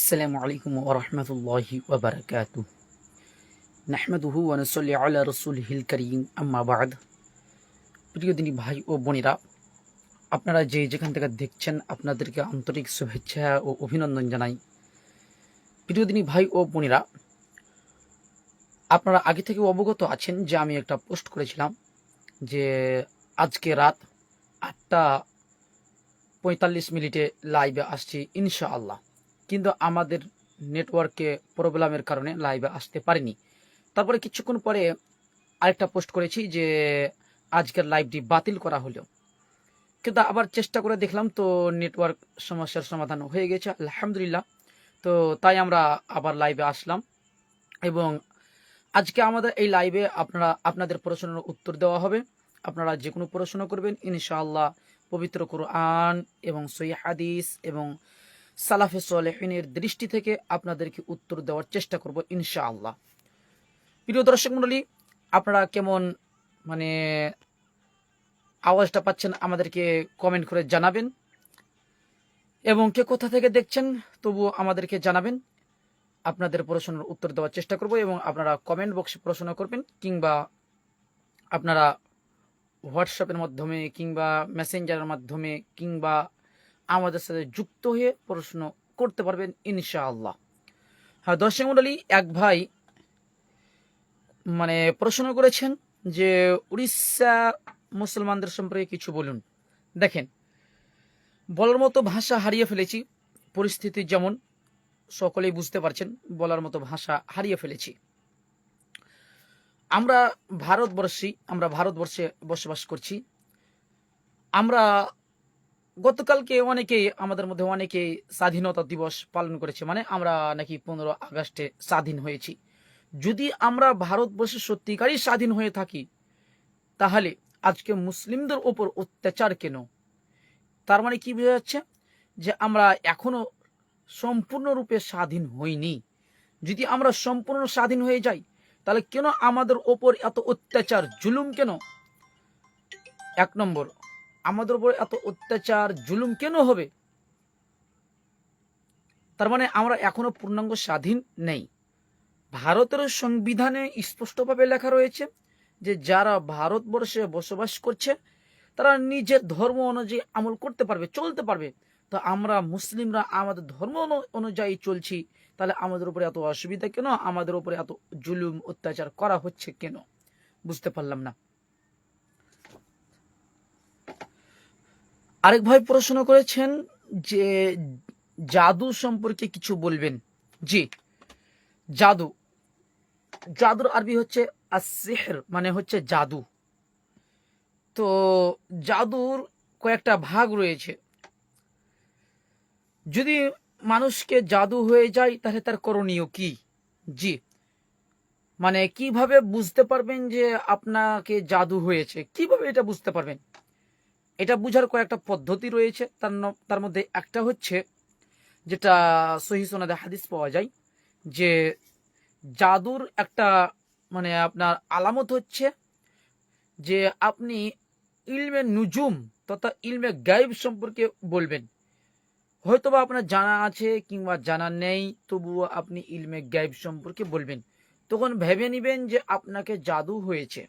আসসালামু আলাইকুম ওয়া রাহমাতুল্লাহি ওয়া বারাকাতুহু নাহমাদুহু ওয়া নুসাল্লি আলা রাসূলিহিল কারীম আম্মা বা'দ। প্রিয় দিনী ভাই ও বোনেরা, আপনারা যেখান থেকে দেখছেন আপনাদেরকে আন্তরিক শুভেচ্ছা ও অভিনন্দন জানাই। প্রিয় দিনী ভাই ও বোনেরা, আপনারা আগে থেকে অবগত আছেন যে আমি একটা পোস্ট করেছিলাম যে আজকে রাত 8:45 লাইভে আসছি ইনশাআল্লাহ, কিন্তু আমাদের নেটওয়ার্কে প্রবলেমের কারণে লাইভে আসতে পারিনি। তারপরে কিছুক্ষণ পরে আরেকটা পোস্ট করেছি যে আজকের লাইভটি বাতিল করা হলো, কিন্তু আবার চেষ্টা করে দেখলাম তো নেটওয়ার্ক সমস্যার সমাধান হয়ে গেছে আলহামদুলিল্লাহ। তো তাই আমরা আবার লাইভে আসলাম এবং আজকে আমাদের এই লাইভে আপনাদের প্রশ্নের উত্তর দেওয়া হবে। আপনারা যে কোনো প্রশ্ন করবেন ইনশাআল্লাহ পবিত্র কুরআন এবং সহিহ হাদিস এবং সালাফে সালেহিনের দৃষ্টি থেকে আপনাদেরকে উত্তর দেওয়ার চেষ্টা করব ইনশাআল্লাহ। প্রিয় দর্শক মণ্ডলী, আপনারা কেমন আওয়াজটা পাচ্ছেন আমাদেরকে কমেন্ট করে জানাবেন, এবং কে কোথা থেকে দেখছেন তবুও আমাদেরকে জানাবেন। আপনাদের প্রশ্নের উত্তর দেওয়ার চেষ্টা করব এবং আপনারা কমেন্ট বক্সে প্রশ্ন করবেন, কিংবা আপনারা হোয়াটসঅ্যাপের মাধ্যমে কিংবা মেসেঞ্জারের মাধ্যমে কিংবা আমাদের সাথে যুক্ত হয়ে প্রশ্ন করতে পারবেন ইনশাআল্লাহ। হ্যাঁ দর্শক মণ্ডলী, এক ভাই প্রশ্ন করেছেন যে উড়িষ্যা মুসলমানদের সম্পর্কে কিছু বলুন। দেখেন, বলার মতো ভাষা হারিয়ে ফেলেছি, পরিস্থিতি যেমন সকলেই বুঝতে পারছেন, বলার মতো ভাষা হারিয়ে ফেলেছি। আমরা ভারতবর্ষে বসবাস করছি। আমরা গতকালকে আমাদের মধ্যে অনেকেই স্বাধীনতা দিবস পালন করেছে, আমরা নাকি 15 আগস্টে স্বাধীন হয়েছি। যদি আমরা ভারতবর্ষে সত্যিকারই স্বাধীন হয়ে থাকি, তাহলে আজকে মুসলিমদের ওপর অত্যাচার কেন? তার মানে কি বোঝা যাচ্ছে? যে আমরা এখনো সম্পূর্ণরূপে স্বাধীন হইনি। যদি আমরা সম্পূর্ণ স্বাধীন হয়ে যাই, তাহলে কেন আমাদের ওপর এত অত্যাচার জুলুম কেন? এক নম্বর, আমাদের উপর এত অত্যাচার জুলুম কেন হবে? তার মানে আমরা এখনো পূর্ণাঙ্গ স্বাধীন নেই। ভারতের সংবিধানে স্পষ্টভাবে লেখা রয়েছে যে যারা ভারতবর্ষে বসবাস করছে তারা নিজের ধর্ম অনুযায়ী আমল করতে পারবে, চলতে পারবে। তো আমরা মুসলিমরা আমাদের ধর্ম অনুযায়ী চলছি, তাহলে আমাদের উপরে এত অসুবিধা কেন? আমাদের উপরে এত জুলুম অত্যাচার করা হচ্ছে কেন? বুঝতে পারলাম না। আরেক ভাই প্রশ্ন করেছেন যে জাদু সম্পর্কে কিছু বলবেন। জি, জাদুর আরবি হচ্ছে আসিহর, মানে হচ্ছে জাদু। তো জাদুর কয়েকটা ভাগ রয়েছে। যদি মানুষকে জাদু হয়ে যায় তাহলে তার করণীয় কি? জি, কিভাবে বুঝতে পারবেন যে আপনাকে জাদু হয়েছে? কিভাবে এটা বুঝতে পারবেন? এটা বুঝার কয়েকটা পদ্ধতি রয়েছে। তার মধ্যে একটা হচ্ছে, যেটা সহিহ সনদে হাদিস পাওয়া যায়, যে জাদুর একটা আপনার আলামত হচ্ছে যে আপনি ইলমে নুজুম তথা ইলমে গায়েব সম্পর্কে বলবেন। হয়তোবা আপনার জানা আছে কিংবা জানা নেই, তবুও আপনি ইলমে গায়েব সম্পর্কে বলবেন। তখন ভেবে নিবেন যে আপনাকে জাদু হয়েছে।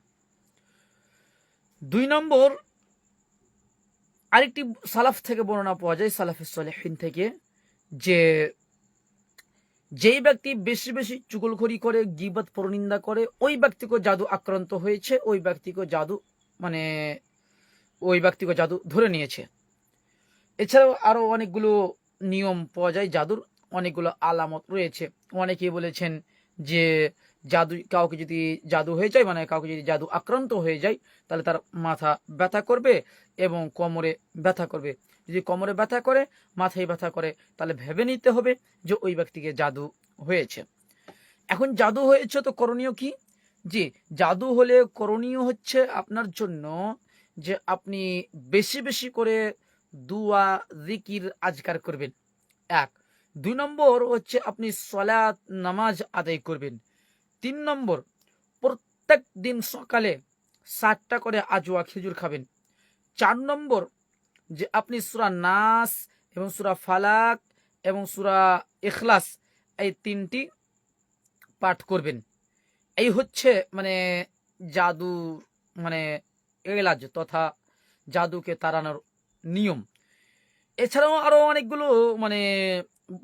2 নম্বর, আরেকটি সালাফ থেকে বর্ণনা পাওয়া যায়, সালাফে সালেহিন থেকে, যে যেই ব্যক্তি বেশি বেশি চুগলখড়ি করে, গীবত পরনিন্দা করে, ওই ব্যক্তিকে জাদু আক্রান্ত হয়েছে, ওই ব্যক্তিকে জাদু ধরে নিয়েছে। এছাড়াও আরো অনেকগুলো নিয়ম পাওয়া যায়, জাদুর অনেকগুলো আলামত রয়েছে। অনেকেই বলেছেন যে কাউকে যদি জাদু হয়ে যায়, কাউকে যদি জাদু আক্রান্ত হয়ে যায়, তাহলে তার মাথা ব্যথা করবে এবং কোমরে ব্যথা করবে। যদি কোমরে ব্যথা করে, মাথায় ব্যথা করে, তাহলে ভেবে নিতে হবে যে ওই ব্যক্তিকে জাদু হয়েছে। এখন জাদু হয়েছে তো করণীয় কি? জি, জাদু হলে করণীয় হচ্ছে আপনার জন্য যে আপনি বেশি বেশি করে দুয়া জিকির আজকার করবেন, 1। 2 নম্বর হচ্ছে আপনি সালাত নামাজ আদায় করবেন। 3 নম্বর, প্রত্যেক দিন সকালে 7টা করে আজওয়া খেজুর খাবেন। 4 নম্বর, যে আপনি সূরা নাস এবং সূরা ফালাক এবং সূরা ইখলাস, এই 3টি পাঠ করবেন। এই হচ্ছে মানে জাদু মানে এলাজ তথা জাদুকে তাড়ানোর নিয়ম। এছাড়াও আরো অনেকগুলো মানে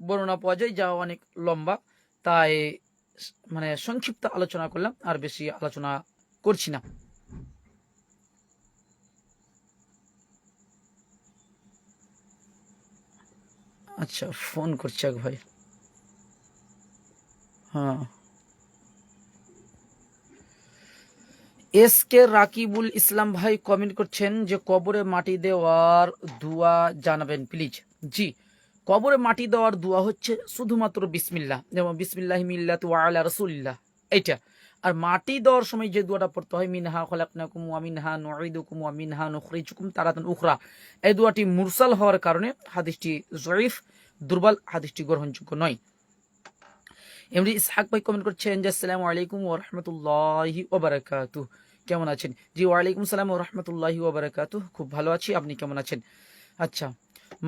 বর্ণনা পাওয়া যায়, যা অনেক লম্বা, তাই মানে সংক্ষিপ্ত আলোচনা করলাম, আর বেশি আলোচনা করছি না। আচ্ছা, ফোন করছে এক ভাই। হ্যাঁ, এস কে রাকিবুল ইসলাম ভাই কমেন্ট করছেন যে কবরে মাটি দেওয়ার দোয়া জানাবেন প্লিজ। জি, কবরে মাটি দেওয়ার দোয়া হচ্ছে শুধুমাত্র বিসমিল্লাহ, যেমন বিসমিল্লাহি মিল্লাতু ওয়া আলা রাসূলিল্লাহ, এইটা। আর মাটি দেওয়ার সময় যে দোয়াটা পড়তে হয়, মিনহা খলাকনাকুম ওয়া মিনহা নুঈদুকুম ওয়া মিনহা নুখরিজুকুম তারাতান উখরা, এই দোয়াটি মুরসাল হওয়ার কারণে হাদিসটি জয়ীফ, দুর্বল, হাদিসটি গ্রহণযোগ্য নয়। এমনি ইসহাক ভাই কমেন্ট করছেন যে আসসালামু আলাইকুম ওয়া রাহমাতুল্লাহি ওয়া বারাকাতুহু, কেমন আছেন? জি, ওয়ালাইকুম সালাম ওয়া রাহমাতুল্লাহি ওয়া বারাকাতুহু, খুব ভালো আছি, আপনি কেমন আছেন? আচ্ছা,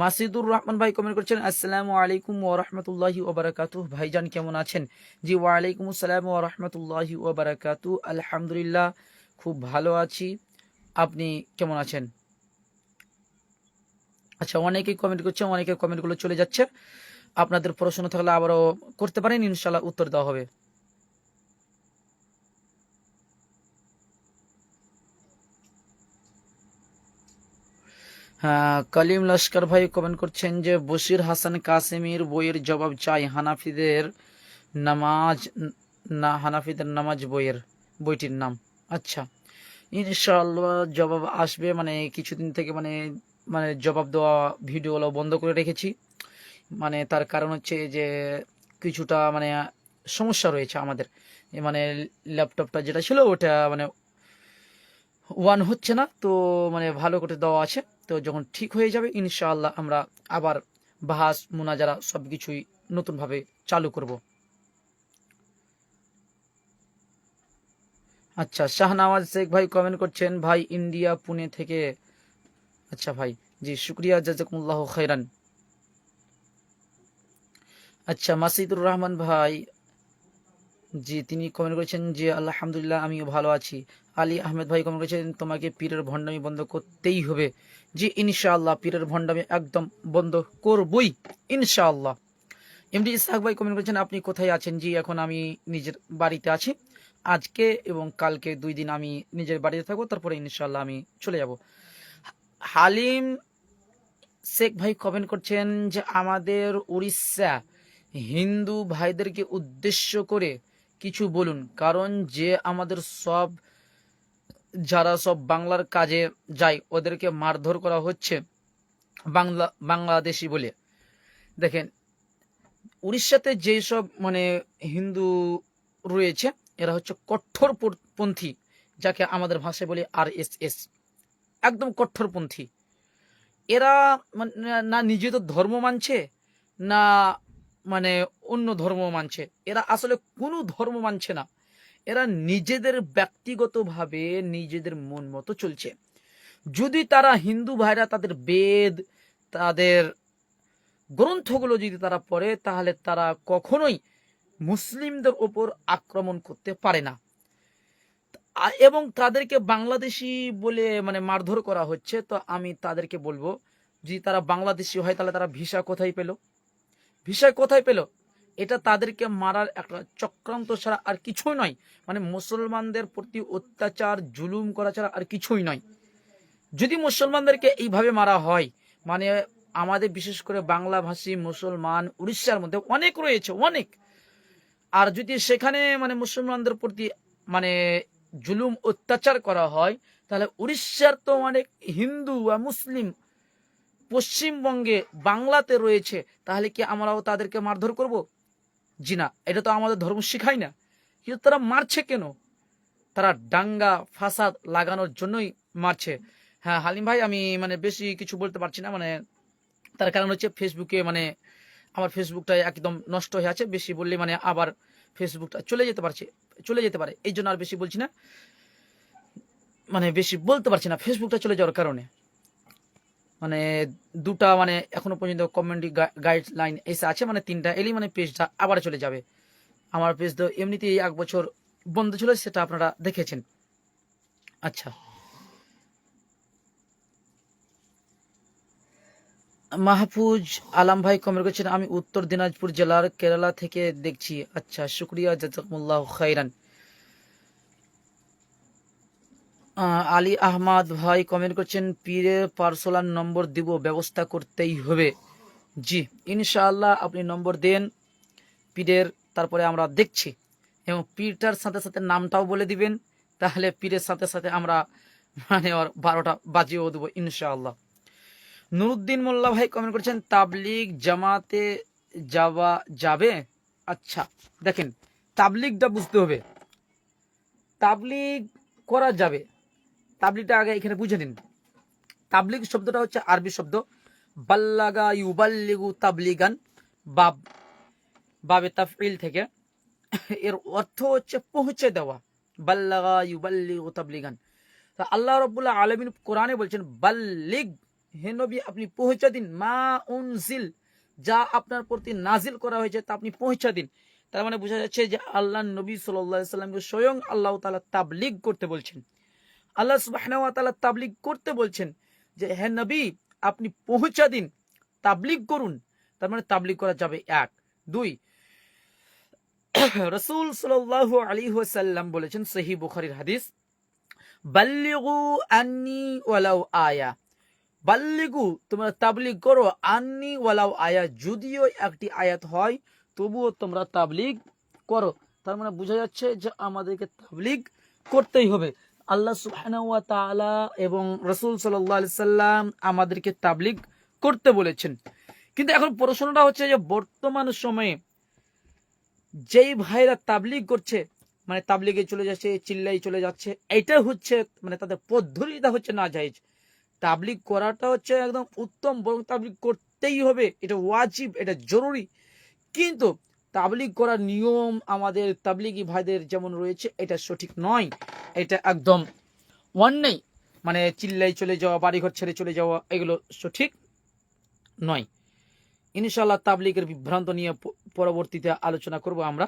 মাসিদুর রহমান ভাই কমেন্ট করছেন আসসালামু আলাইকুম ওয়া রাহমাতুল্লাহি ওয়া বারাকাতুহু, ভাইজান কেমন আছেন? জি, ওয়ালাইকুম আসসালাম ওয়া রাহমাতুল্লাহি ওয়া বারাকাতুহু, আলহামদুলিল্লাহ খুব ভালো আছি, আপনি কেমন আছেন? আচ্ছা, অনেকেই কমেন্ট করছে, অনেকের কমেন্টগুলো চলে যাচ্ছে, আপনাদের প্রশ্ন থাকলে আবারও করতে পারেন, ইনশাআল্লাহ উত্তর দেওয়া হবে। হ্যাঁ, কালিম লস্কর ভাই কমেন্ট করছেন যে বশির হাসান কাসেমির বইয়ের জবাব চাই, হানাফিদের নামাজ বইটির নাম। আচ্ছা, ইনশাআল্লাহ জবাব আসবে, মানে কিছুদিন থেকে মানে মানে জবাব দেওয়া ভিডিওগুলো বন্ধ করে রেখেছি, মানে তার কারণ হচ্ছে যে কিছুটা মানে সমস্যা রয়েছে আমাদের, মানে ল্যাপটপটা যেটা ছিল ওটা মানে ওয়ান হচ্ছে না, তো মানে ভালো করে দেওয়া আছে, তো যখন ঠিক হয়ে যাবে ইনশাআল্লাহ আমরা আবার বাহাস মুনাজারা সব কিছুই নতুনভাবে চালু করব। আচ্ছা, শাহনওয়াজ শেখ ভাই কমেন্ট করছেন ভাই ইন্ডিয়া পুনে থেকে। আচ্ছা ভাই, জি শুক্রিয়া, জাযাকুমুল্লাহ খাইরান। আচ্ছা, মাসিদুর রহমান ভাই, জি তিনি কমেন্ট করেছেন যে আলহামদুলিল্লাহ আমিও ভালো আছি। আলী আহমেদ ভাই কমেন্ট করেছেন তোমাকে পীরের ভণ্ডামি বন্ধ করতেই হবে। জি ইনশাআল্লাহ পীরের ভণ্ডামি একদম বন্ধ করবই ইনশাআল্লাহ। এমডি ইসহাক ভাই কমেন্ট করেছেন আপনি কোথায় আছেন? জি এখন আমি নিজের বাড়িতে আছি, আজকে এবং কালকে 2 দিন আমি নিজের বাড়িতে থাকবো, তারপরে ইনশাআল্লাহ আমি চলে যাব। হালিম শেখ ভাই কমেন্ট করছেন যে আমাদের উড়িষ্যা হিন্দু ভাইদেরকে উদ্দেশ্য করে কিছু বলুন, কারণ যে আমাদের যারা সব বাংলার কাজে যায় ওদেরকে মারধর করা হচ্ছে বাংলাদেশি বলে। দেখেন, উড়িষ্যাতে যেসব মানে হিন্দু রয়েছে এরা হচ্ছে কঠোরপন্থী, যাকে আমাদের ভাষায় বলি RSS, একদম কঠোরপন্থী। এরা মানে না নিজেদের ধর্ম মানছে, না মানে অন্য ধর্ম মানছে, এরা আসলে কোনো ধর্ম মানছে না, এরা নিজেদের ব্যক্তিগতভাবে নিজেদের মন মতো চলছে। যদি তারা হিন্দু ভাইরা তাদের বেদ, তাদের গ্রন্থগুলো যদি তারা পড়ে, তাহলে তারা কখনোই মুসলিমদের ওপর আক্রমণ করতে পারে না। এবং তাদেরকে বাংলাদেশি বলে মানে মারধর করা হচ্ছে, তো আমি তাদেরকে বলবো যদি তারা বাংলাদেশি হয় তাহলে তারা ভিসা কোথায় পেল? এটা তাদেরকে মারার একটা চক্রান্ত ছাড়া আর কিছুই নয়, মানে মুসলমানদের প্রতি অত্যাচার জুলুম করা ছাড়া আর কিছুই নয়। যদি মুসলমানদেরকে এইভাবে মারা হয়, মানে আমাদের বিশেষ করে বাংলাভাষী মুসলমান উড়িষ্যার মধ্যে অনেক রয়েছে, অনেক, আর যদি সেখানে মানে মুসলমানদের প্রতি মানে জুলুম অত্যাচার করা হয়, তাহলে উড়িষ্যার তো অনেক হিন্দু আর মুসলিম পশ্চিমবঙ্গে বাংলাতে রয়েছে, তাহলে কি আমরাও তাদেরকে মারধর করব? জি না, এটা তো আমাদের ধর্ম শিখায় না। কিন্তু তারা মারছে কেন? তারা দাঙ্গা ফাসাদ লাগানোর জন্যই মারছে। হ্যাঁ হালিম ভাই, আমি মানে বেশি কিছু বলতে পারছি না, মানে তার কারণ হচ্ছে ফেসবুকে মানে আমার ফেসবুকটা একদম নষ্ট হয়ে আছে, বেশি বললে মানে আবার ফেসবুকটা চলে যেতে পারে, এই জন্য আর বেশি বলছি না, মানে বেশি বলতে পারছি না ফেসবুকটা চলে যাওয়ার কারণে। মানে দুটা মানে এখনো পর্যন্ত কমিউনিটি গাইডলাইন এসে আছে, মানে 3টা এলেই মানে পেজটা আবার চলে যাবে। আমার পেজ তো এমনিতেই 1 বছর বন্ধ ছিল, সেটা আপনারা দেখেছেন। আচ্ছা, মাহফুজ আলম ভাই কমেন্ট করছেন, আমি উত্তর দিনাজপুর জেলার কেরালা থেকে দেখছি। আচ্ছা, শুক্রিয়া, জাযাকুমুল্লাহ খাইরান। আলী আহমদ ভাই কমেন্ট করছেন, পীরের পার্সোনাল নম্বর দিব, ব্যবস্থা করতেই হবে। জি ইনশাআল্লাহ, আপনি নম্বর দেন পীরের, তারপরে আমরা দেখছি, এবং পীরটার সাথে সাথে নামটাও বলে দিবেন, তাহলে পীরের সাথে সাথে আমরা মানে 12টা বাজিয়েও দেবো ইনশাআল্লাহ। নুরুদ্দিন মোল্লা ভাই কমেন্ট করছেন, তাবলিগ জামাতে যাবে। আচ্ছা দেখেন, তাবলিগটা বুঝতে হবে, তাবলিগ করা যাবে, তাবলিগটা আগে এখানে বুঝে নিন। তাবলিগ শব্দটা হচ্ছে আরবি শব্দ, বাল্লাগা ইউবাল্লিগু তাবলিগান, বাবে তাফইল থেকে। এর অর্থ হচ্ছে পৌঁছে দেওয়া, বাল্লাগা ইউবাল্লিগু তাবলিগান। তা আল্লাহ রাব্বুল আলামিন কোরআনে বলছেন, বাল্লিগ, হে নবী আপনি পৌঁছে দিন, মা উনজিল, যা আপনার প্রতি নাজিল করা হয়েছে তা আপনি পৌঁছে দিন। তার মানে বোঝা যাচ্ছে যে আল্লাহ নবী সাল্লাল্লাহু আলাইহি সাল্লামকে স্বয়ং আল্লাহ তাআলা তাবলিগ করতে বলছেন। আল্লাহ সুবহানাহু ওয়া তাআলা তাবলিগ করতে বলছেন যে হে নবী আপনি পৌঁছে দিন, তাবলিগ করুন। তার মানে তাবলিগ করা যাবে। 1 2, রাসূল সাল্লাল্লাহু আলাইহি ওয়াসাল্লাম বলেছেন, সহিহ বুখারীর হাদিস, বাল্লিগু আন্নি ওয়ালাউ আয়া, বাল্লিগু তোমরা তাবলিগ করো, আন্নি ওয়ালাউ আয়া, যদিও একটি আয়াত হয় তবুও তোমরা তাবলিগ করো। তার মানে বোঝা যাচ্ছে যে আমাদেরকে তাবলিগ করতেই হবে। আল্লাহ সুবহানাহু ওয়া তাআলা এবং রাসূল সাল্লাল্লাহু আলাইহি সাল্লাম আমাদেরকে তাবলিগ করতে বলেছেন। কিন্তু এখন প্রশ্নটা হচ্ছে যে বর্তমান সময়ে যেই ভাইরা তাবলিগ করছে, মানে তাবলিগে চলে যাচ্ছে, চিল্লাই চলে যাচ্ছে, এটা হচ্ছে মানে তাদের পদ্ধতিটা হচ্ছে না জায়েজ। তাবলিগ করাটা হচ্ছে একদম উত্তম, বরং তাবলিগ করতেই হবে, এটা ওয়াজিব, এটা জরুরি। কিন্তু তাবলিগ করার নিয়ম আমাদের তাবলিগি ভাইদের যেমন রয়েছে, এটা সঠিক নয়, এটা একদম অন্যায়। মানে চিল্লাই চলে যাওয়া, বাড়িঘর ছেড়ে চলে যাওয়া, এগুলো সঠিক নয়। ইনশাআল্লাহ তাবলিগের বিভ্রান্ত নিয়ে পরবর্তীতে আলোচনা করব আমরা,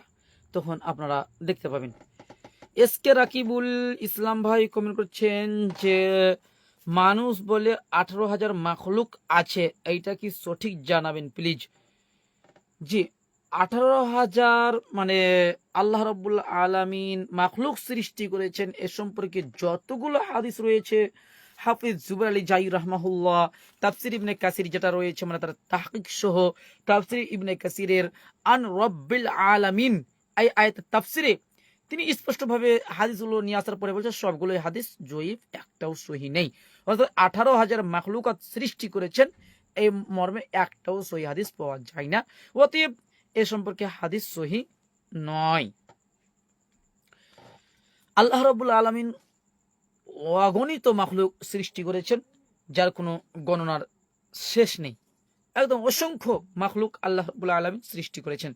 তখন আপনারা দেখতে পাবেন। এসকে রাকিবুল ইসলাম ভাই কমেন্ট করছেন যে মানুষ বলে 18,000 মাখলুক আছে, এইটা কি সঠিক জানাবেন প্লিজ। জি, 18,000 মানে আল্লাহ রাব্বুল আলামিন মাখলুক সৃষ্টি করেছেন, এ সম্পর্কে যতগুলো হাদিস রয়েছে, হাফিজ জুবাইর আলী জাই রাহমাহুল্লাহ, তাফসির ইবনে কাসির যেটা রয়েছে মানে তার তাহকিক সহ, তাফসির ইবনে কাসিরের আন রব্বিল আলামিন এই আয়াতের তাফসিরে তিনি স্পষ্টভাবে হাদিসগুলো নিয়ে আসার পরে বলছে সবগুলোই হাদিস জয়ীফ, একটাও সহি নেই। অর্থাৎ 18,000 মাখলুকাত সৃষ্টি করেছেন, এই মর্মে একটাও সহি হাদিস পাওয়া যায় না। অতএব এ সম্পর্কে হাদিস সহি নয়। আল্লাহ রাব্বুল আলামিন অগণিত মাখলুক সৃষ্টি করেছেন, যার কোনো গণনার শেষ নেই। একদম অসংখ্য মাখলুক আল্লাহ রাব্বুল আলামিন সৃষ্টি করেছেন।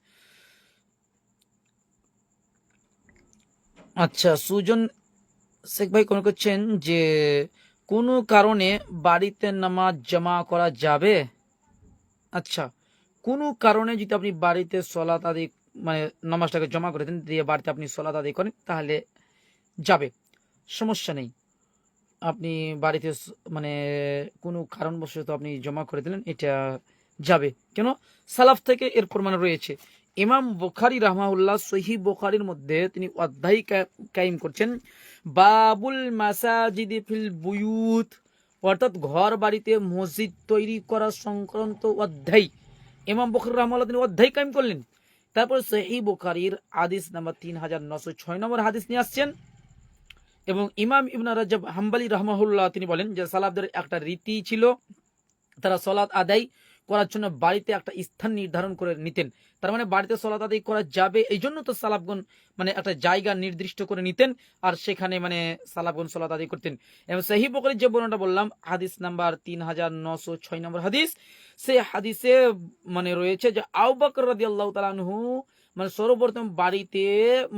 আচ্ছা, সুজন শেখ ভাই কোন করছেন যে কোনো কারণে বাড়িতে নামাজ জমা করা যাবে। আচ্ছা, কোনো কারণে যদি আপনি বাড়িতে সলাত আদি মানে নামাজটাকে জমা করে দেন, দিয়ে বাড়িতে আপনি সলাত আদি করেন, তাহলে যাবে, সমস্যা নেই। আপনি বাড়িতে মানে কোনো কারণবশত আপনি জমা করে দিলেন, এটা যাবে। কেন? সালাফ থেকে এর প্রমাণ রয়েছে। ইমাম বুখারী রাহমাহুল্লাহ সহিহ বুখারীর মধ্যে তিনি অধ্যায় কায়েম করছেন, বাবুল মাসাজিদি ফিল বুয়ুত, অর্থাৎ ঘর বাড়িতে মসজিদ তৈরি করা সংক্রান্ত অধ্যায়। ইমাম বুখারী রাহমাহুল্লাহ তিনি অধ্যায় কায়েম করলেন। তারপর সহিহ বুখারীর হাদিস নাম্বার 3906 নম্বর হাদিস নিয়ে আসছেন। এবং ইমাম ইবনে রাজব হাম্বলি রাহমাহুল্লাহ তিনি বলেন যে সালাফদের একটা রীতি ছিল, তারা সলাত আদায় করার জন্য বাড়িতে একটা স্থান নির্ধারণ করে নিতেন। তার মানে বাড়িতে সলাত আদায় করা যাবে, এই জন্য তো সালাফগণ মানে একটা জায়গা নির্দিষ্ট করে নিতেন, আর সেখানে মানে সালাফগণ সলাত আদায় করতেন। এবং সহিহ বুখারীর যে বর্ণনাটা বললাম, হাদিস নাম্বার 3906 নম্বর হাদিস, সেই হাদিসে মানে রয়েছে যে আবু বকর রাদিয়াল্লাহু তাআলা আনহু মানে সর্বপ্রথম বাড়িতে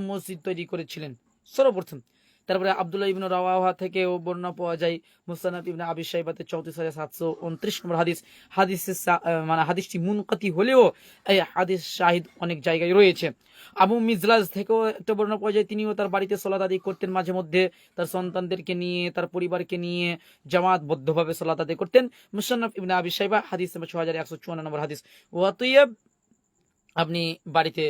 মসজিদ তৈরি করেছিলেন, সর্বপ্রথম। তারপরে আব্দুল্লাহ ইবনে রাওয়াহা থেকেও বর্ণনা পাওয়া যায়, মুসনাদ ইবনে আবি শাইবাতে 34,729 নম্বর হাদিস। মানে হাদিসটি মুনকাতি হলেও এই হাদিস শাহিদ অনেক জায়গায় রয়েছে। আবু মিজলাজ থেকেও একটা বর্ণনা পাওয়া যায়, তিনিও তার বাড়িতে সালাত আদায় করতেন, মাঝে মধ্যে তার সন্তানদেরকে নিয়ে, তার পরিবারকে নিয়ে জামাতবদ্ধভাবে সালাত আদায় করতেন। মুসন্নাফ ইবনে আবি শাইবা হাদিস নম্বর 6154 নম্বর হাদিস। ওয়াতইয়াব আপনি বাড়িতে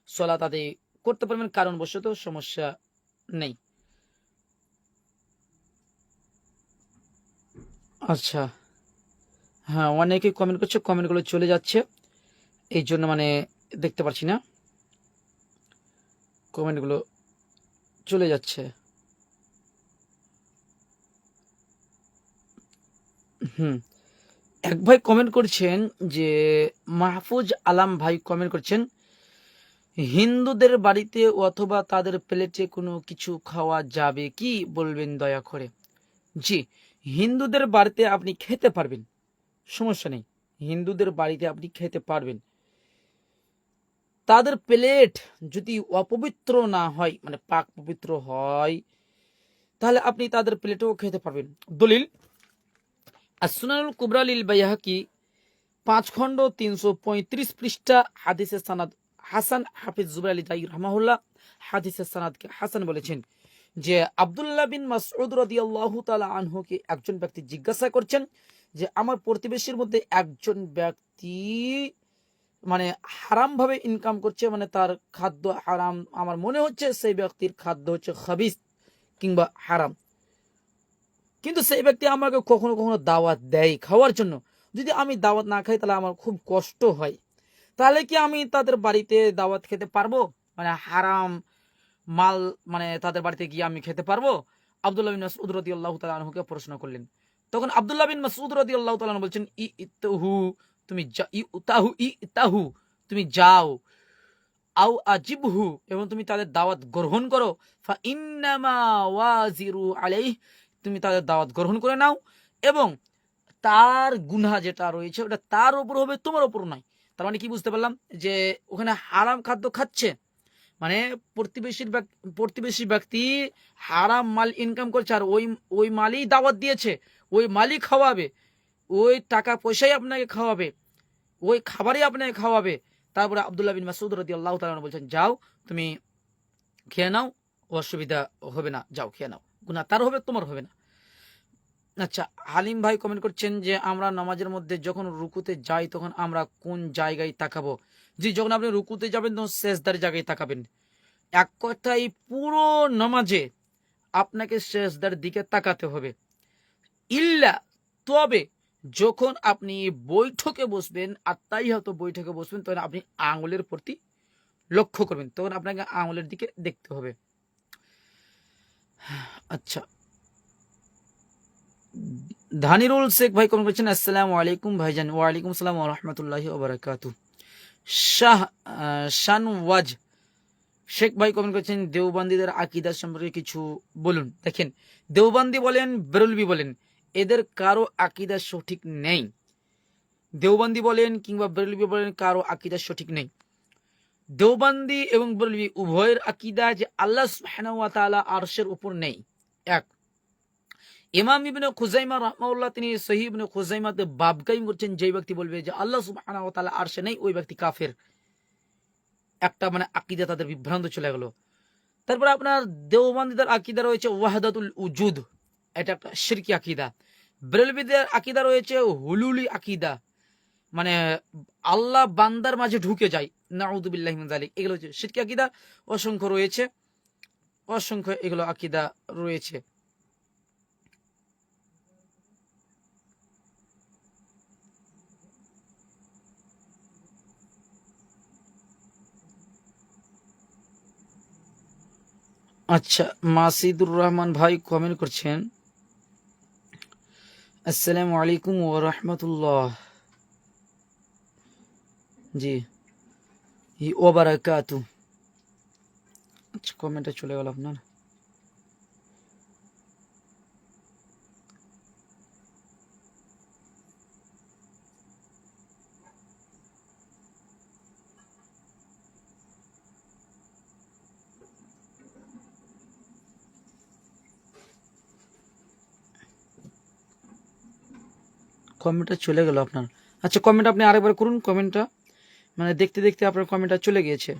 সালাত আদায় করতে পারবেন, কারণবশত সমস্যা নেই। আচ্ছা, হ্যাঁ, অনেকে কমেন্ট করছে, কমেন্টগুলো চলে যাচ্ছে, এই জন্য মানে দেখতে পাচ্ছি না, কমেন্টগুলো চলে যাচ্ছে। এক ভাই কমেন্ট করছেন যে, মাহফুজ আলম ভাই কমেন্ট করছেন, হিন্দুদের বাড়িতে অথবা তাদের প্লেটে কোনো কিছু খাওয়া যাবে কি, বলবেন দয়া করে। জি, হিন্দুদের বাড়িতে আপনি খেতে পারবেন, সমস্যা নেই, হিন্দুদের বাড়িতে আপনি খেতে পারবেন। তাদের প্লেট যদি অপবিত্র না হয়, মানে পাক পবিত্র হয়, তাহলে আপনি তাদের প্লেটেও খেতে পারবেন। দলিল আসুনানুল কুবরা লিল বাইহাকি 5 খণ্ড 335 পৃষ্ঠা, হাদিসের সানাদ হাসান। হাফিজ জুবাইর আলী তাই রহমাহুল্লাহ হাদিসের সানাদকে হাসান বলেছেন যে, আব্দুল্লাহ বিন মাসউদ রাদিয়াল্লাহু তাআলা আনহুকে একজন ব্যক্তি জিজ্ঞাসা করছেন যে, আমার প্রতিবেশীর মধ্যে একজন ব্যক্তি মানে হারাম ভাবে ইনকাম করছে, মানে তার খাদ্য হারাম, আমার মনে হচ্ছে সেই ব্যক্তির খাদ্য হচ্ছে খাবিস কিংবা হারাম, কিন্তু সেই ব্যক্তি আমাকে কখনো কখনো দাওয়াত দেয় খাওয়ার জন্য। যদি আমি দাওয়াত না খাই তাহলে আমার খুব কষ্ট হয়, তাহলে কি আমি তাদের বাড়িতে দাওয়াত খেতে পারবো, মানে হারাম মাল মানে তাদের বাড়িতে গিয়ে আমি খেতে পারবো? আব্দুল্লাহ বিন মাসউদ রাদিয়াল্লাহু তাআলা আনহুকে প্রশ্ন করলেন। তখন আব্দুল্লাহ বিন মাসউদ রাদিয়াল্লাহু তাআলা আনহু বলছেন, ইতাহু, তুমি ইতাহু, তুমি যাও, আও আজিবহু, এবং তুমি তাদের দাওয়াত গ্রহণ করো, ফা ইন্নামা ওয়াজিরু আলাইহি, তুমি তাদের দাওয়াত গ্রহণ করে নাও, এবং তার গুনাহ যেটা রয়েছে ওটা তার উপর হবে, তোমার উপর নয়। তার মানে কি বুঝতে পারলাম, যে ওখানে হারাম খাদ্য খাচ্ছে, মানে প্রতিবেশী ব্যক্তি হারাম মাল ইনকাম করছে, আর ওই ওই মালই দাওয়াত দিয়েছে, ওই মালই খাওয়াবে, ওই টাকা পয়সাই আপনাকে খাওয়াবে, ওই খাবারই আপনাকে খাওয়াবে। তারপরে আব্দুল্লাহ বিন মাসউদ রাদিয়াল্লাহু তাআলা বলছেন, যাও তুমি খেয়ে নাও, অসুবিধা হবে না, যাও খেয়ে নাও, গুনাহ তার হবে, তোমার হবে না। আচ্ছা, হালিম ভাই কমেন্ট করছেন যে, আমরা নামাজের মধ্যে যখন রুকুতে যাই তখন আমরা কোন জায়গায় তাকাবো? জি, যখন আপনি রুকুতে যাবেন তখন সেজদার জায়গায় তাকাবেন। এক কথায় পুরো নামাজে আপনাকে সেজদার দিকে তাকাতে হবে, ইল্লা, তবে যখন আপনি বৈঠকে বসবেন, আত্মাহিয়াত বৈঠকে বসবেন, তখন আপনি আঙুলের প্রতি লক্ষ্য করবেন, তখন আপনাকে আঙুলের দিকে দেখতে হবে। আচ্ছা, ধানিরুল শেখ ভাই কমেন্ট করছেন, আসসালামু আলাইকুম ভাইজান। ওয়ালাইকুম আসসালাম ওয়া রাহমাতুল্লাহি ওয়া বারাকাতুহু। শানওয়াজ শেখ ভাই কমেন্ট করছেন, দেওবন্দীদের আকীদা সম্পর্কে কিছু বলুন। দেখেন, দেওবন্দি বলেন, বেরলভী বলেন, এদের কারো আকীদা সঠিক নেই। দেওবন্দি বলেন কিংবা বেরলভী বলেন, কারো আকীদা সঠিক নেই। দেওবন্দি এবং বেরলভী উভয়ের আকীদা যে আল্লাহ সুবহানাহু ওয়া তাআলা আরশের উপর নেই। এক, ইমাম ইবনে খুজাইমা রাহমাহুল্লাহ তিনি সহিহ ইবনে খুজাইমাতে বাব কায়েম করছেন, যে ব্যক্তি বলবে যে আল্লাহ সুবহানাহু ওয়া তাআলা আরশে নেই, ওই ব্যক্তি কাফের। একটা মানে আকীদা তাদের বিভ্রান্ত চলে গেল। তারপরে আপনার দেওবন্দীদের আকীদা রয়েছে ওয়াহদাতুল উজুদ, এটা একটা শিরকি আকীদা। বেরেলভীদের আকীদা রয়েছে হুলুলি আকীদা, মানে আল্লাহ বান্দার মাঝে ঢুকে যায়, নাউযু বিল্লাহি মিন যালিক, এগুলো হচ্ছে শিরকি আকীদা। অসংখ্য রয়েছে, অসংখ্য এগুলো আকীদা রয়েছে। আচ্ছা, মাসিদুর রহমান ভাই কমেন্ট করছেন, আসসালামু আলাইকুম ওয়া রাহমাতুল্লাহ, জি ওয়া বারাকাতু। আচ্ছা, কমেন্টটা চলে গেল আপনার। কমেন্টটা চলে গেল আপনার। আচ্ছা, কমেন্ট আপনি আরেকবার করুন। কমেন্টটা মানে দেখতে দেখতে আপনার কমেন্টটা চলে গিয়েছে।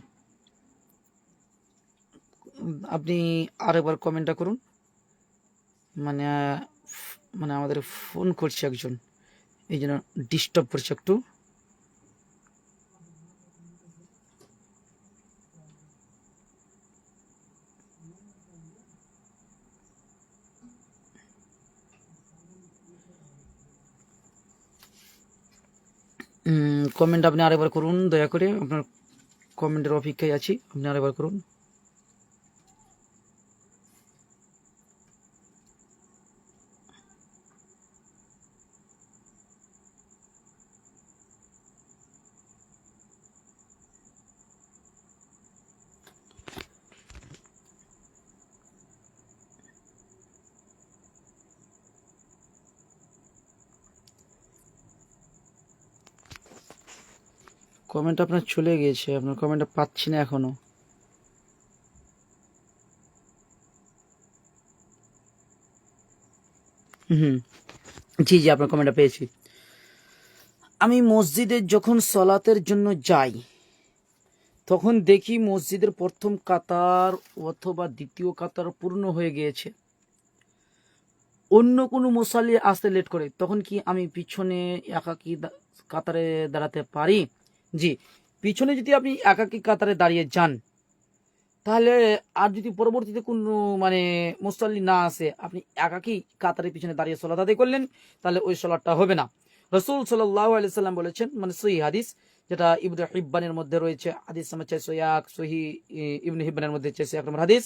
আপনি আরেকবার কমেন্টটা করুন। মানে মানে আমাদের ফোন করছে একজন, এই জন্য ডিস্টার্ব করছে একটু। কমেন্ট আপনি আরেকবার করুন দয়া করে, আপনার কমেন্টের অপেক্ষায় আছি, আপনি আরেকবার করুন। কমেন্ট আপনার চলে গিয়েছে, আপনার কমেন্টটা পাচ্ছি না এখনো। হুম, জি জি, আপনার কমেন্টটা পেয়েছি। আমি মসজিদে যখন সলাতের জন্য যাই তখন দেখি মসজিদের প্রথম কাতার অথবা দ্বিতীয় কাতার পূর্ণ হয়ে গিয়েছে, অন্য কোনো মুসাল্লি আসতে লেট করে, তখন কি আমি পিছনে একাকী কাতারে দাঁড়াতে পারি? জি, পিছনে যদি আপনি একাকী কাতারে দাঁড়িয়ে যান, তাহলে আর যদি পরবর্তীতে কোনো মানে মুসাল্লি না আসে, আপনি একাকী কাতারের পিছনে দাঁড়িয়ে সলাত আদায় করলেন, তাহলে ওই সলাতটা হবে না। রসুল সাল্লাল্লাহু আলাইহি সাল্লাম বলেছেন, মানে সহিহ হাদিস, যেটা ইবনে হিব্বানের মধ্যে রয়েছে, হাদিস নাম্বার 401, সহিহ ইবনে হিব্বানের মধ্যে 401 নম্বর হাদিস,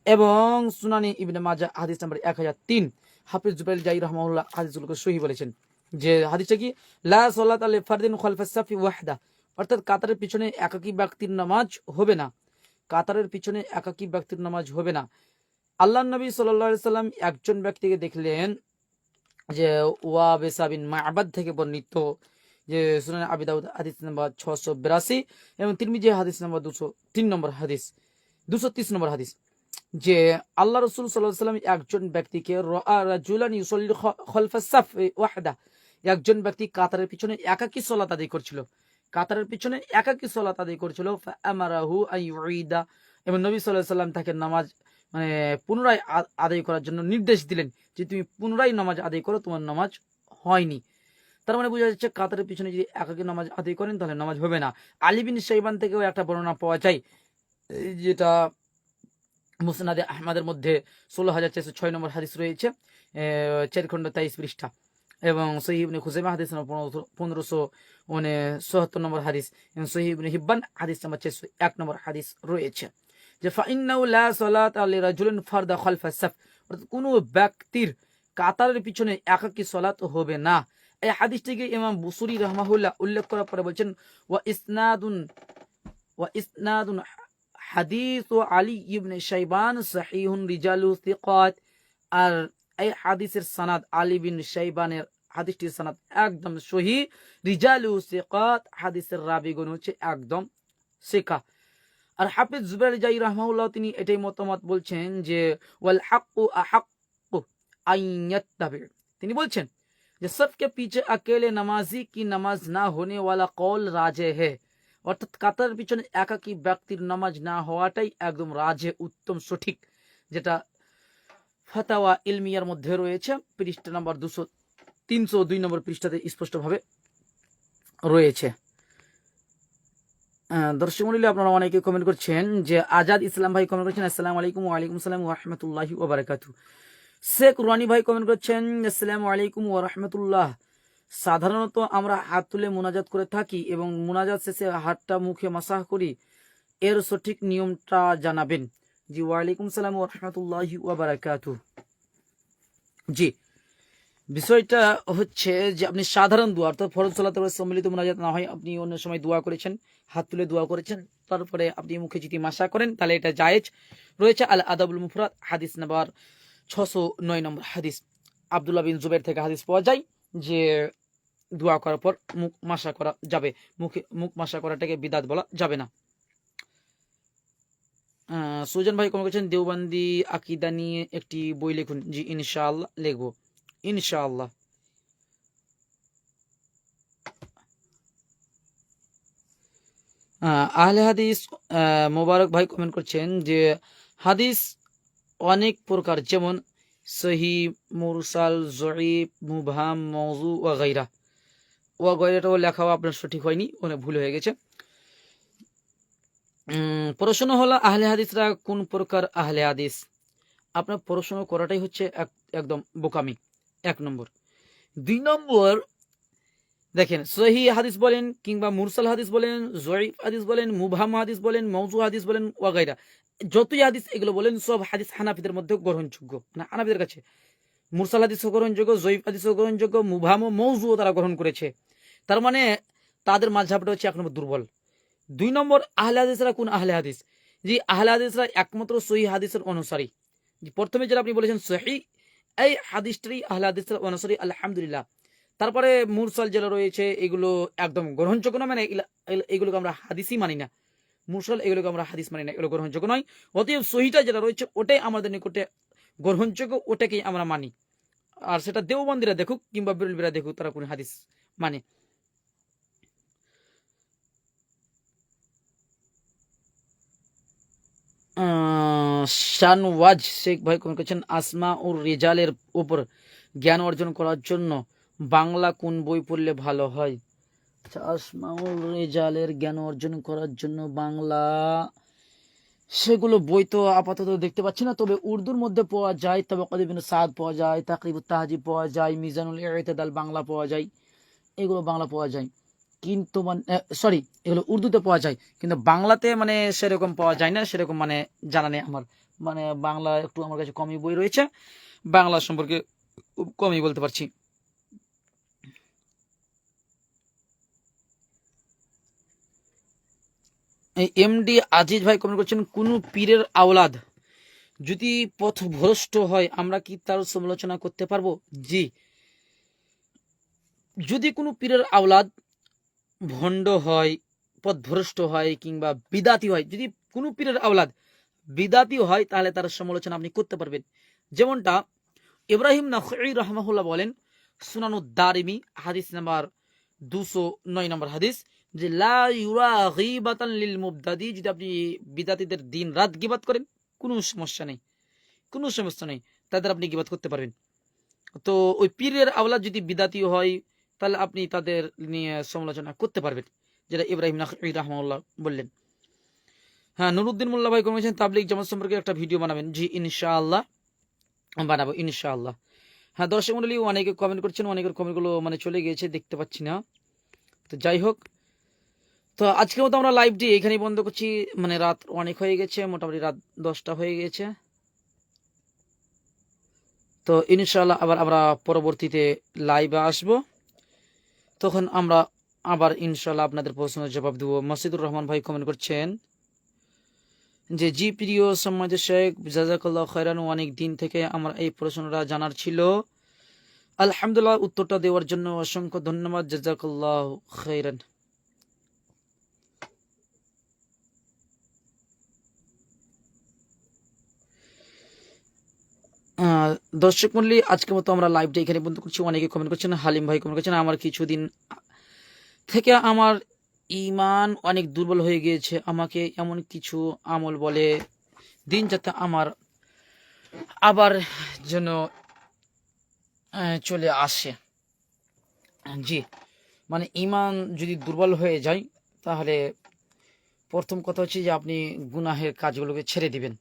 এবং সুনানি ইবনে মাজাহ হাদিস নাম্বার 1003। হাফিজ জুবাইর জাই রাহমাহুল্লাহ হাদিসগুলোকে সহিহ বলেছেন। যে হাদিসটা কি, লা সালাতা লি ফারদিন খালফাস সাফি ওয়াহদা, অর্থাৎ কাতারের পিছনে একাকী ব্যক্তির নামাজ হবে না, কাতারের পিছনে একাকী ব্যক্তির নামাজ হবে না। আল্লাহ নবী সাল্লাল্লাহু আলাইহি সাল্লাম একজন ব্যক্তিকে দেখলেন, যে ওয়াবেসা বিন মা'বাদ থেকে বর্ণিত, যে সুনান আবি দাউদ হাদিস নাম্বার 682 এবং তিরমিজি হাদিস নাম্বার 203 নম্বর হাদিস, 230 নম্বর হাদিস, যে আল্লাহ রাসূল সাল্লাল্লাহু আলাইহি সাল্লাম একজন ব্যক্তিকে রাআ রাজুলান ইউসাল্লি খালফাস সাফ ওয়াহদা, একজন ব্যক্তি কাতারের পিছনে একাকী সালাত আদায় করছিল, কাতারের পিছনে একাকী সালাত আদায় করছিল, ফাআমারাহু আইয়ুইদা, এবং নবী সাল্লাল্লাহু আলাইহি সাল্লাম তাকে নামাজ মানে পুনরায় আদায় করার জন্য নির্দেশ দিলেন, যে তুমি পুনরায় নামাজ আদায় করো, তোমার নামাজ হয়নি। তার মানে বোঝা যাচ্ছে কাতারের পিছনে যদি একাকী নামাজ আদায় করেন তাহলে নামাজ হবে না। আলী বিন শাইবান থেকেও একটা বর্ণনা পাওয়া যায়, যেটা মুসনাদে আহমদের মধ্যে 16,406 নম্বর হাদিস রয়েছে, 4 খণ্ড 23 পৃষ্ঠা, এবং সহিহ ইবনে খুজাইমা হাদিস নম্বর 1574 নম্বর হাদিস, এবং সহিহ ইবনে হিব্বান হাদিস নম্বর 401 নম্বর হাদিস রয়েছে, যে ফাইন্নাহু লা সালাতা লিরাজুলিন ফারদা খালফাস সাফ, অর্থাৎ কোনো ব্যক্তির কাতারের পিছনে একাকী সালাত হবে না। এই হাদিসটিকে ইমাম বুসুরি রাহমাহুল্লাহ উল্লেখ করার পরে বলছেন, ওয়া ইসনাদুন হাদিস আলী ইবনে শাইবান সাহিহুন রিজালু সিকাত, আর এই হাদিসের সনদ আলী বিন শাইবানের হাদিসটির সনদ একদম সহিহ, রিজালু সিকাত, হাদিসের রাবিগণ হচ্ছে একদম সিকা। আর হাফিজ জুবাইর জাই রাহমাহুল্লাহ তিনি এটাই মতামত বলছেন, যে ওয়াল হাক্কু আহাক্কু আন ইয়াত্তাবি, তিনি বলছেন যে सबके पीछे अकेले नमाजी की नमाज ना होने वाला कौल राजे है, অর্থাৎ কাতারের পিছনে একাকী ব্যক্তির নামাজ না হওয়াটাই একদম রাজে উত্তম সঠিক, যেটা ফাতাওয়া ইলমিয়ার মধ্যে রয়েছে, পৃষ্ঠা নাম্বার 302 নম্বর পৃষ্ঠাতে স্পষ্টভাবে রয়েছে। দর্শক মণ্ডলী, আপনারা অনেকে কমেন্ট করছেন, যে আজাদ ইসলাম ভাই কমেন্ট করছেন, আসসালামু আলাইকুম। ওয়ালাইকুম আসসালাম ওয়া রাহমাতুল্লাহি ওয়া বারাকাতুহু। শেখ রুহানি ভাই কমেন্ট করছেন, আসসালামু আলাইকুম ওয়া রাহমাতুল্লাহ। সাধারণত আমরা হাত তুলে মুনাজাত করে থাকি এবং মুনাজাত শেষে হাতটা মুখে মাসাহ করি, এর সঠিক নিয়মটা জানাবেন। জি, ওয়ালাইকুম সালাম ওয়া রাহমাতুল্লাহি ওয়া বারাকাতুহু। জি, বিষয়টা হচ্ছে যে আপনি সাধারণ দোয়া, অর্থাৎ ফরজ সালাতের সম্মিলিত মুনাজাত না হয়, আপনি অন্য সময় দোয়া করেছেন, হাত তুলে দোয়া করেছেন, তারপরে আপনি মুখে যদি মাসা করেন তাহলে এটা জায়েজ রয়েছে। আল আদাবুল মুফরাদ হাদিস নাম্বার 609 নম্বর হাদিস, আব্দুল্লাহ বিন জুবাইর থেকে হাদিস পাওয়া যায়, যে দোয়া করার পর মুখ মাসা করা যাবে, মুখ মাসা করাটাকে বিদাত বলা যাবে না। সুজন ভাই কমেন্ট করেছেন, দেওবন্দি আকিদা নিয়ে একটি বই লিখুন। জি, ইনশাআল্লাহ লিখবো, ইনশাআল্লাহ। আহলে হাদিস মোবারক ভাই কমেন্ট করছেন যে হাদিস অনেক প্রকার, যেমন সহি, মুরসাল, জয়ীফ, মুবহাম, মওযু ওয়া গায়রা। ওয়া গায়রাটাও লেখাও আপনার সঠিক হয়নি, ওখানে ভুল হয়ে গেছে। প্রশ্ন হলো আহলে হাদিসরা কোন প্রকার আহলে হাদিস? আপনার প্রশ্ন করাটাই হচ্ছে একদম বোকামি, 1 নম্বর। 2 নম্বর, দেখেন সহি হাদিস বলেন কিংবা মুরসাল হাদিস বলেন, জয়ীফ হাদিস বলেন, মুবহাম হাদিস বলেন, মওযু হাদিস বলেন, ওয়াগাইরা, যতই হাদিস এগুলো বলেন সব হাদিস হানাফিদের মধ্যে গ্রহণযোগ্য, মানে হানাফিদের কাছে মুরসাল হাদিসও গ্রহণযোগ্য, জয়ীফ হাদিসও গ্রহণযোগ্য, মুবহাম ও মওযুও তারা গ্রহণ করেছে। তার মানে তাদের মাযহাবটা হচ্ছে 1 নম্বর দুর্বল। 2 নম্বর, আহলে হাদিসরা কোন আহলে হাদিস? যে আহলে হাদিসরা একমাত্র সহি হাদিসের অনুসারী। যে প্রথমে যেটা আপনি বলেছেন সহি, এই হাদিসটারই আহলে হাদিসের অনুসারী, আলহামদুলিল্লাহ। তারপরে মুরসাল যেটা রয়েছে এগুলো একদম গ্রহণযোগ্য না, মানে এগুলোকে আমরা হাদিসই মানি না। মুরসাল এগুলোকে আমরা হাদিস মানি না, এগুলো গ্রহণযোগ্য নয়। অতএব সহিটা যেটা রয়েছে ওটাই আমাদের নিকটে গ্রহণযোগ্য, ওটাকেই আমরা মানি। আর সেটা দেওবন্দিরা দেখুক কিংবা বেরলবিরা দেখুক, তারা কোন হাদিস মানে। শানওয়াজ শেখ ভাই কমেন্ট করছেন আসমা ও রেজালের উপর জ্ঞান অর্জন করার জন্য বাংলা কোন বই পড়লে ভালো হয়? আচ্ছা, আসমাউল রেজালের জ্ঞান অর্জন করার জন্য বাংলা, সেগুলো বই তো আপাতত দেখতে পাচ্ছি না, তবে উর্দুর মধ্যে পাওয়া যায়, তবে ইবনে সাদ পাওয়া যায়, তাকরিবুত তাহজিব পাওয়া যায়, মিজানুল ইতিদাল বাংলা পাওয়া যায়, এগুলো বাংলা পাওয়া যায়। কিন্তু মানে সরি, এগুলো উর্দুতে পাওয়া যায়, কিন্তু বাংলাতে মানে সেরকম পাওয়া যায় না, সেরকম মানে জানা নেই আমার। মানে বাংলা একটু আমার কাছে কমই বই রয়েছে, বাংলা সম্পর্কে কমই বলতে পারছি। এমডি আজিজ ভাই কমেন্ট করছেন কোন পীরের আওলাদ যদি পথভ্রষ্ট হয় আমরা কি তার সমালোচনা করতে পারবো? জি, যদি কোনো পীরের আওলাদ ভণ্ড হয়, পথভ্রষ্ট হয় কিংবা বিদাতি হয়, যদি কোনো পীরের আওলাদ বিদাতি হয় তাহলে তার সমালোচনা আপনি করতে পারবেন। যেমনটা ইব্রাহিম নাখঈ রাহমাহুল্লাহ বলেন, সুনানুদ দারিমি হাদিস নাম্বার 209 নম্বর হাদিস, যে লা ইউরা গীবাতান লিল মুবতাদি, যদি আপনি বিদাতীদের দিন রাত গীবাত করেন কোনো সমস্যা নেই, কোনো সমস্যা নেই, তাদের আপনি গীবাত করতে পারবেন। তো ওই পীরের আওলাদ যদি বিদাতি হয় তাহলে আপনি তাদের নিয়ে সমালোচনা করতে পারবেন, যেটা ইব্রাহিম নাখঈ রাহমাহুল্লাহ বললেন। হ্যাঁ, নুরুদ্দিন মোল্লা ভাই কমেছেন তাবলিগ জামাত সম্পর্কে একটা ভিডিও বানাবেন। জি ইনশাআল্লাহ বানাবো, ইনশাআল্লাহ। হ্যাঁ, দর্শক মন্ডলী অনেকে কমেন্ট করছেন, অনেকের কমেন্টগুলো মানে চলে গিয়েছে, দেখতে পাচ্ছি না। তো যাই হোক, তো আজকের মতো আমরা লাইভটি এখানেই বন্ধ করছি। মানে রাত অনেক হয়ে গেছে, মোটামুটি রাত 10টা হয়ে গেছে। তো ইনশাআল্লাহ আবার আমরা পরবর্তীতে লাইভে আসব, তখন আমরা আবার ইনশাআল্লাহ আপনাদের প্রশ্নের জবাব দেবো। মাসিদুর রহমান ভাই কমেন্ট করছেন যে জি প্রিয় সম্মানিত শেখ, জাযাকাল্লাহ খায়রান, অনেক দিন থেকে আমার এই প্রশ্নটা জানার ছিল, আলহামদুলিল্লাহ উত্তরটা দেওয়ার জন্য অসংখ্য ধন্যবাদ, জাযাকাল্লাহ খায়রান। দর্শক মন্ডলী আজকের মতো আমরা লাইভটা এখানে বন্ধ করছি। অনেকে কমেন্ট করছেন, হালিম ভাই কমেন্ট করছেন আমার কিছুদিন থেকে আমার ঈমান অনেক দুর্বল হয়ে গিয়েছে, আমাকে এমন কিছু আমল বলে দিন যাতে আমার আবার যেন চলে আসে। জি, মানে ঈমান যদি দুর্বল হয়ে যায় তাহলে প্রথম কথা হচ্ছে যে আপনি গুনাহের কাজগুলোকে ছেড়ে দিবেন।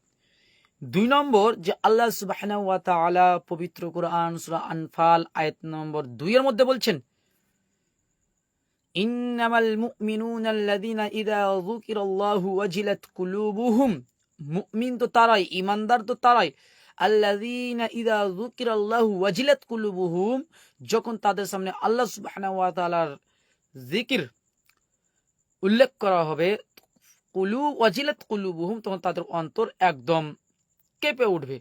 2 নম্বর, যে আল্লাহ সুবহানাহু ওয়া তাআলা পবিত্র কোরআন সূরা আনফাল আয়াত নম্বর 2 এর মধ্যে বলছেন, ইন্নামাল মুমিনুনা আল্লাযীনা ইযা যুকিরাল্লাহু ওয়াজিলাত কুলুবুহুম, মুমিন তো তারাই, ঈমানদার তো তারাই, আল্লাযীনা ইযা যুকিরাল্লাহু ওয়াজিলাত কুলুবুহুম, যখন তাদের সামনে আল্লাহ সুবহানাহু ওয়া তাআলার জিকির উল্লেখ করা হবে, ওয়াজিলাত কুলুবুহুম, তখন তাদের অন্তর একদম কেঁপে উঠবে।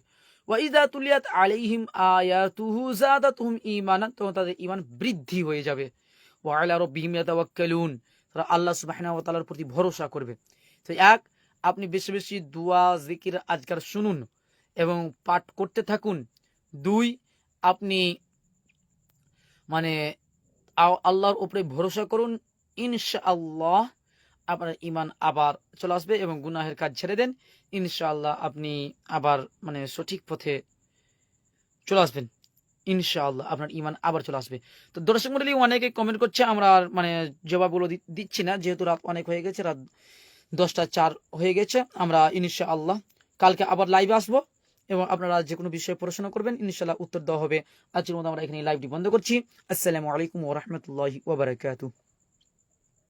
ওয়াইদা তুলিয়াত আলাইহিম আয়াতুহু যাদাতুহুম ঈমানান, তখন তাদের ঈমান বৃদ্ধি হয়ে যাবে। ওয়া আলা রাব্বিহিম ইয়াতাওয়াক্কালুন, তারা আল্লাহ সুবহানাহু ওয়া তাআলার প্রতি ভরসা করবে। তো এক, আপনি বেশি বেশি দোয়া জিকির আজকার শুনুন এবং পাঠ করতে থাকুন। 2, আপনি মানে আল্লাহর উপরে ভরসা করুন, ইনশাআল্লাহ আপনার ইমান আবার চলে আসবে এবং গুনাহের কাজ ছেড়ে দেন, ইনশাআল্লাহ আপনি আবার মানে সঠিক পথে চলে আসবেন। ইনশাআল্লাহ আপনার ইমান আবার চলে আসবে। তো দর্শক মণ্ডলী অনেকে কমেন্ট করছে, আমরা আর মানে জবাবগুলো দিচ্ছি না, যেহেতু রাত অনেক হয়ে গেছে, রাত 10টা 4 হয়ে গেছে। আমরা ইনশাআল্লাহ কালকে আবার লাইভে আসবো এবং আপনারা যে কোনো বিষয়ে প্রশ্ন করবেন, ইনশাআল্লাহ উত্তর দেওয়া হবে। আজকের মতো আমরা এখানে লাইভটি বন্ধ করছি। আসসালামু আলাইকুম ওয়া রাহমাতুল্লাহি ওয়া বারাকাতুহু।